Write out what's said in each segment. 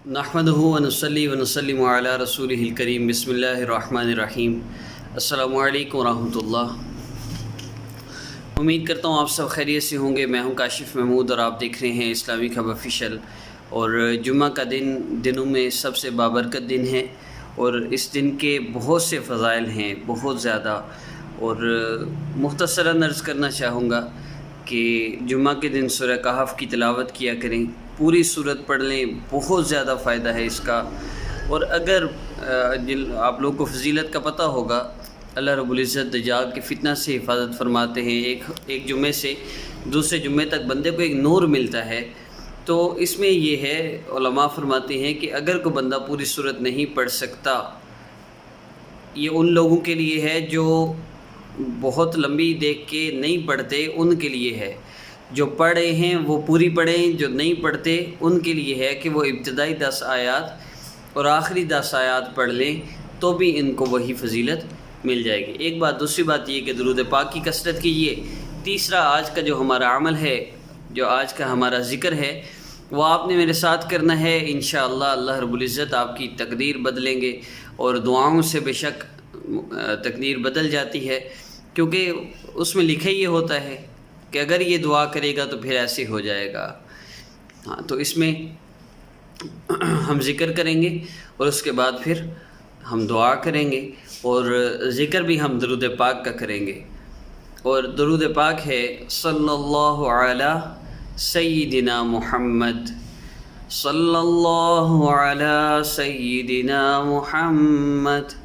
نحمدہ ونصلی ونسلم علی رسولہ الکریم بسم اللہ الرحمن الرحیم۔ السلام علیکم ورحمۃ اللہ۔ امید کرتا ہوں آپ سب خیریت سے ہوں گے۔ میں ہوں کاشف محمود اور آپ دیکھ رہے ہیں اسلامک ہب آفیشیل۔ اور جمعہ کا دن دنوں میں سب سے بابرکت دن ہے اور اس دن کے بہت سے فضائل ہیں، بہت زیادہ۔ اور مختصراً عرض کرنا چاہوں گا کہ جمعہ کے دن سورہ کہف کی تلاوت کیا کریں، پوری سورت پڑھ لیں، بہت زیادہ فائدہ ہے اس کا۔ اور اگر آپ لوگوں کو فضیلت کا پتہ ہوگا، اللہ رب العزت دجال کے فتنہ سے حفاظت فرماتے ہیں۔ ایک جمعے سے دوسرے جمعے تک بندے کو ایک نور ملتا ہے۔ تو اس میں یہ ہے، علماء فرماتے ہیں کہ اگر کوئی بندہ پوری سورت نہیں پڑھ سکتا، یہ ان لوگوں کے لیے ہے جو بہت لمبی دیکھ کے نہیں پڑھتے، ان کے لیے ہے۔ جو پڑھ رہے ہیں وہ پوری پڑھیں، جو نہیں پڑھتے ان کے لیے ہے کہ وہ ابتدائی 10 آیات اور آخری 10 آیات پڑھ لیں تو بھی ان کو وہی فضیلت مل جائے گی۔ ایک بات، دوسری بات یہ کہ درود پاک کی کثرت کیجیے۔ تیسرا، آج کا جو ہمارا عمل ہے، جو آج کا ہمارا ذکر ہے، وہ آپ نے میرے ساتھ کرنا ہے۔ انشاءاللہ اللہ رب العزت آپ کی تقدیر بدلیں گے، اور دعاؤں سے بے شک تقدیر بدل جاتی ہے، کیونکہ اس میں لکھا یہ ہوتا ہے کہ اگر یہ دعا کرے گا تو پھر ایسے ہو جائے گا۔ ہاں، تو اس میں ہم ذکر کریں گے اور اس کے بعد پھر ہم دعا کریں گے، اور ذکر بھی ہم درود پاک کا کریں گے۔ اور درود پاک ہے صلی اللہ علی سیدنا محمد، صلی اللہ علی سیدنا محمد۔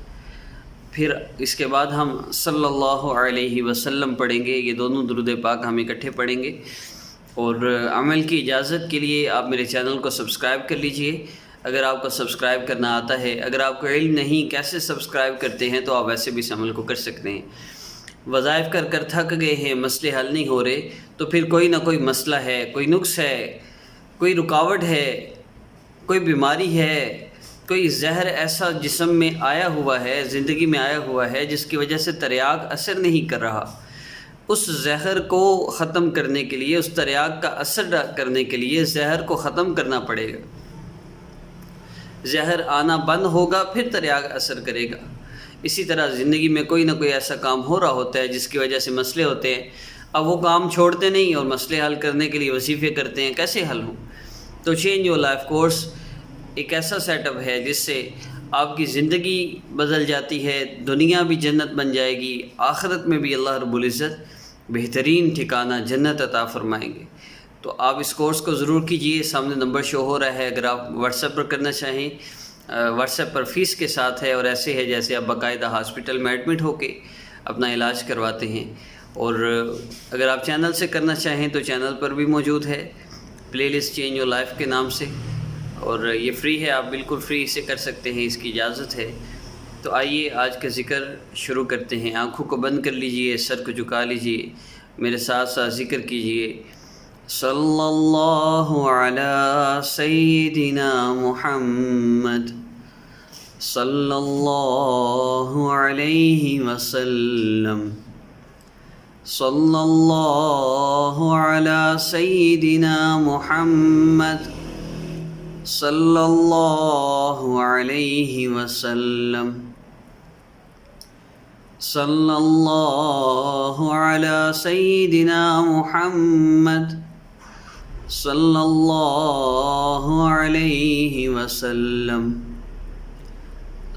پھر اس کے بعد ہم صلی اللہ علیہ وسلم پڑھیں گے۔ یہ دونوں درود پاک ہم اکٹھے پڑھیں گے۔ اور عمل کی اجازت کے لیے آپ میرے چینل کو سبسکرائب کر لیجئے اگر آپ کو سبسکرائب کرنا آتا ہے۔ اگر آپ کو علم نہیں کیسے سبسکرائب کرتے ہیں تو آپ ایسے بھی اس عمل کو کر سکتے ہیں۔ وظائف کر کر تھک گئے ہیں، مسئلے حل نہیں ہو رہے، تو پھر کوئی نہ کوئی مسئلہ ہے، کوئی نقص ہے، کوئی رکاوٹ ہے، کوئی بیماری ہے، کوئی زہر ایسا جسم میں آیا ہوا ہے، زندگی میں آیا ہوا ہے جس کی وجہ سے تریاق اثر نہیں کر رہا۔ اس زہر کو ختم کرنے کے لیے، اس تریاق کا اثر کرنے کے لیے زہر کو ختم کرنا پڑے گا۔ زہر آنا بند ہوگا پھر تریاق اثر کرے گا۔ اسی طرح زندگی میں کوئی نہ کوئی ایسا کام ہو رہا ہوتا ہے جس کی وجہ سے مسئلے ہوتے ہیں، اب وہ کام چھوڑتے نہیں اور مسئلے حل کرنے کے لیے وظیفے کرتے ہیں، کیسے حل ہوں؟ تو چینج یور لائف کورس ایک ایسا سیٹ اپ ہے جس سے آپ کی زندگی بدل جاتی ہے، دنیا بھی جنت بن جائے گی، آخرت میں بھی اللہ رب العزت بہترین ٹھکانہ جنت عطا فرمائیں گے۔ تو آپ اس کورس کو ضرور کیجئے۔ سامنے نمبر شو ہو رہا ہے، اگر آپ واٹس ایپ پر کرنا چاہیں، واٹس ایپ پر فیس کے ساتھ ہے، اور ایسے ہے جیسے آپ باقاعدہ ہاسپٹل میں ایڈمٹ ہو کے اپنا علاج کرواتے ہیں۔ اور اگر آپ چینل سے کرنا چاہیں تو چینل پر بھی موجود ہے، پلے لسٹ چینج یور لائف کے نام سے، اور یہ فری ہے، آپ بالکل فری اسے کر سکتے ہیں، اس کی اجازت ہے۔ تو آئیے آج کا ذکر شروع کرتے ہیں۔ آنکھوں کو بند کر لیجئے، سر کو جھکا لیجئے، میرے ساتھ ساتھ ذکر کیجئے۔ صلی اللہ علی سیدنا محمد، صلی اللہ علیہ وسلم، صلی اللہ علی سیدنا محمد، صلی اللہ علیہ وسلم، صلی اللہ علی سیدنا محمد، صلی اللہ علیہ وسلم،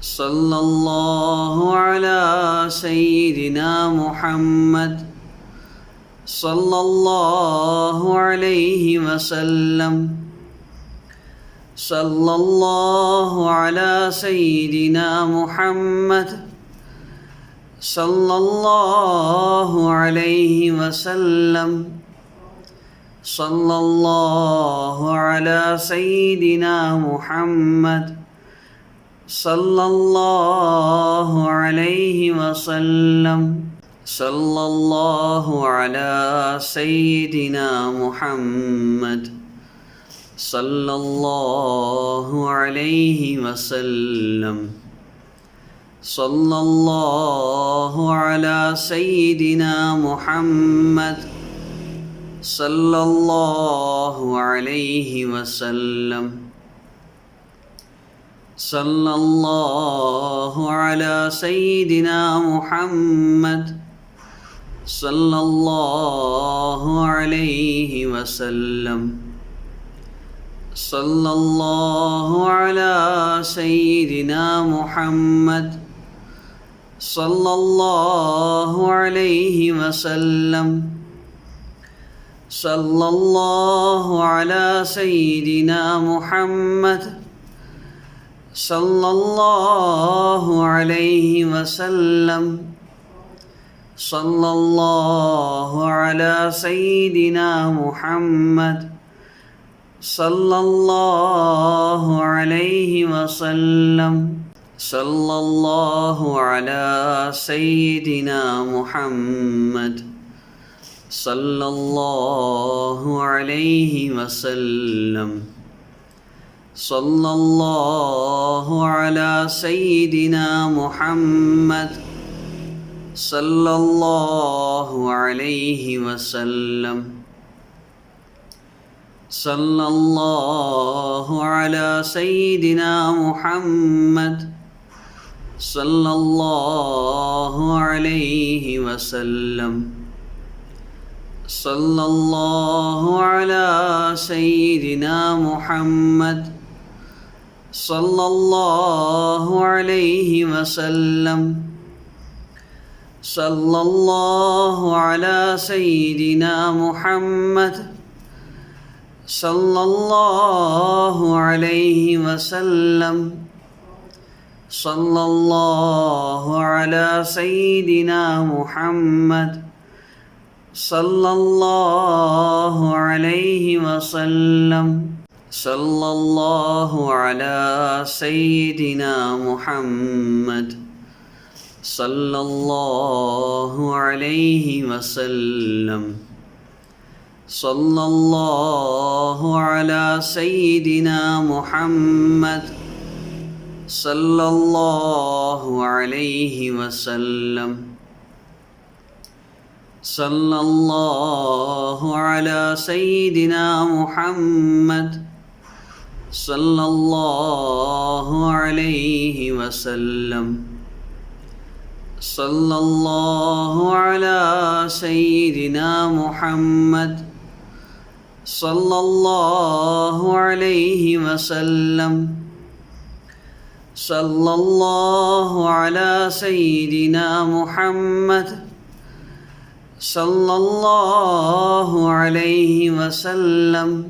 صلی اللہ علی سیدنا محمد، صلی اللہ علیہ وسلم، صلی اللہ علی سیدنا محمد، صلی اللہ علیہ وسلم، صلی اللہ علی سیدنا محمد، صلی اللہ علیہ وسلم، صلی اللہ علی سیدنا محمد، صلی اللہ علیہ وسلم، صلی اللہ علی سیدنا محمد، صلی اللہ علیہ وسلم۔ صلی اللہ علی سیدنا محمد صلی اللہ علیہ وسلم صلی اللہ علی سیدنا محمد صلی اللہ علیہ وسلم صلی اللہ علی سیدنا محمد صلی اللہ علیہ وسلم صلی اللہ علی سیدنا محمد صلی اللہ علیہ وسلم صلی اللہ علی سیدنا محمد صلی اللہ علیہ وسلم صلی اللہ علی سیدنا محمد صلی اللہ علیہ وسلم صلی اللہ علی سیدنا محمد صلی اللہ علیہ وسلم صلی اللہ علی سیدنا محمد صلی اللہ علیہ وسلم صلی اللہ علی سیدنا محمد صلی اللہ علیہ وسلم صلی اللہ علی سیدنا محمد صلی اللہ علیہ وسلم صلی اللہ علی سیدنا محمد صلی اللہ علیہ وسلم صلی اللہ علی سیدنا محمد صلی اللہ علیہ وسلم صلی اللہ علی سیدنا محمد صلی اللہ علیہ وسلم صلی اللہ علی سیدنا محمد صلی اللہ علیہ وسلم صلی اللہ علی سیدنا محمد صلی اللہ علیہ وسلم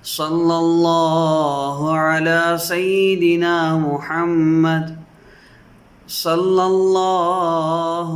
صلی اللہ علی سیدنا محمد صلی اللہ